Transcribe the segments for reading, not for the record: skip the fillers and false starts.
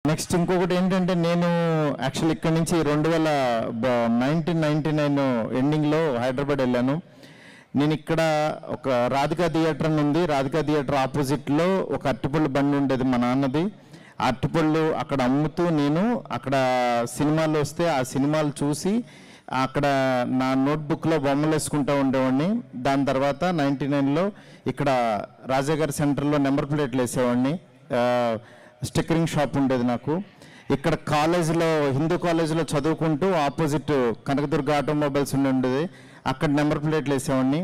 Next ఇంకొకటి ఏంటంటే నేను యాక్చువల్ ఇక్కడ నుంచి 1999 ఎండింగ్లో హైదరాబాద్ వెళ్ళాను. నేను ఇక్కడ ఒక రాధికా థియేటర్ అని ఉంది. రాధికా థియేటర్ ఆపోజిట్లో ఒక అరటిపళ్ళు బండి ఉండేది మా నాన్నది. ఆ అరటిపళ్ళు అక్కడ అమ్ముతూ నేను అక్కడ సినిమాలు వస్తే ఆ సినిమాలు చూసి అక్కడ నా నోట్బుక్లో బొమ్మలు వేసుకుంటూ ఉండేవాడిని. దాని తర్వాత 99లో ఇక్కడ రాజాగారి సెంటర్లో నెంబర్ ప్లేట్లు వేసేవాడిని. స్టిక్కరింగ్ షాప్ ఉండేది నాకు. ఇక్కడ కాలేజీలో హిందూ కాలేజీలో చదువుకుంటూ ఆపోజిట్ కనకదుర్గ ఆటోమొబైల్స్ ఉండేది. అక్కడ నెంబర్ ప్లేట్లు వేసేవాడిని.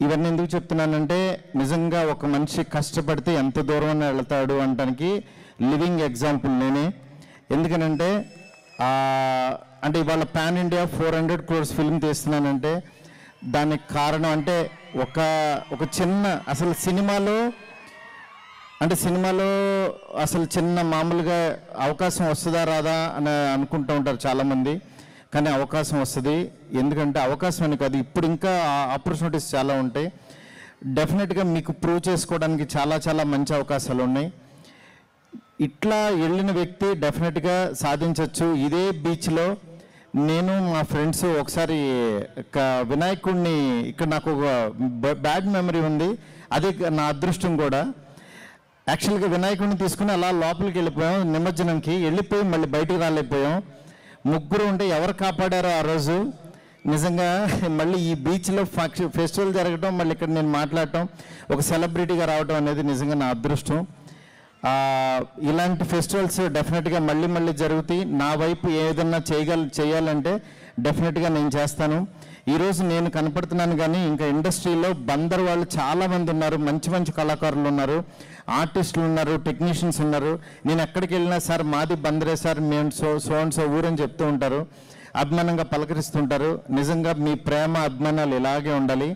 ఇవన్నీ ఎందుకు చెప్తున్నానంటే నిజంగా ఒక మనిషి కష్టపడితే ఎంత దూరం వెళ్తాడు అనడానికి లివింగ్ ఎగ్జాంపుల్ నేనే. ఎందుకనంటే అంటే ఇవాళ పాన్ ఇండియా 400 crores ఫిల్మ్ తీస్తున్నానంటే దానికి కారణం అంటే ఒక చిన్న అసలు సినిమాలో అసలు చిన్న మామూలుగా అవకాశం వస్తుందా రాదా అని అనుకుంటూ ఉంటారు చాలామంది. కానీ అవకాశం వస్తుంది. ఎందుకంటే అవకాశం అని కాదు, ఇప్పుడు ఇంకా ఆపర్చునిటీస్ చాలా ఉంటాయి. డెఫినెట్గా మీకు ప్రూవ్ చేసుకోవడానికి చాలా చాలా మంచి అవకాశాలు ఉన్నాయి. ఇట్లా వెళ్ళిన వ్యక్తి డెఫినెట్గా సాధించవచ్చు. ఇదే బీచ్లో నేను మా ఫ్రెండ్స్ ఒకసారి వినాయకుడిని ఇక్కడ నాకు ఒక బ్యాడ్ మెమరీ ఉంది, అదే నా అదృష్టం కూడా. యాక్చువల్గా వినాయకుడిని తీసుకుని అలా లోపలికి వెళ్ళిపోయాం. నిమజ్జనంకి వెళ్ళిపోయి మళ్ళీ బయటికి రాలేకపోయాం. ముగ్గురు ఉంటే ఎవరు కాపాడారో ఆ రోజు. నిజంగా మళ్ళీ ఈ బీచ్లో ఫెస్టివల్ జరగడం, మళ్ళీ ఇక్కడ నేను మాట్లాడటం, ఒక సెలబ్రిటీగా రావడం అనేది నిజంగా నా అదృష్టం. ఇలాంటి ఫెస్టివల్స్ డెఫినెట్గా మళ్ళీ మళ్ళీ జరుగుతాయి. నా వైపు ఏదన్నా చేయాలంటే డెఫినెట్గా నేను చేస్తాను. ఈరోజు నేను కనపడుతున్నాను కానీ ఇంకా ఇండస్ట్రీలో బందర్ వాళ్ళు చాలామంది ఉన్నారు, మంచి మంచి కళాకారులు ఉన్నారు, ఆర్టిస్టులు ఉన్నారు, టెక్నీషియన్స్ ఉన్నారు. నేను ఎక్కడికి వెళ్ళినా సార్ మాది బందరే సార్, మేము సో అండ్ సో ఊరని చెప్తూ ఉంటారు, అభిమానంగా పలకరిస్తుంటారు. నిజంగా మీ ప్రేమ అభిమానాలు ఇలాగే ఉండాలి.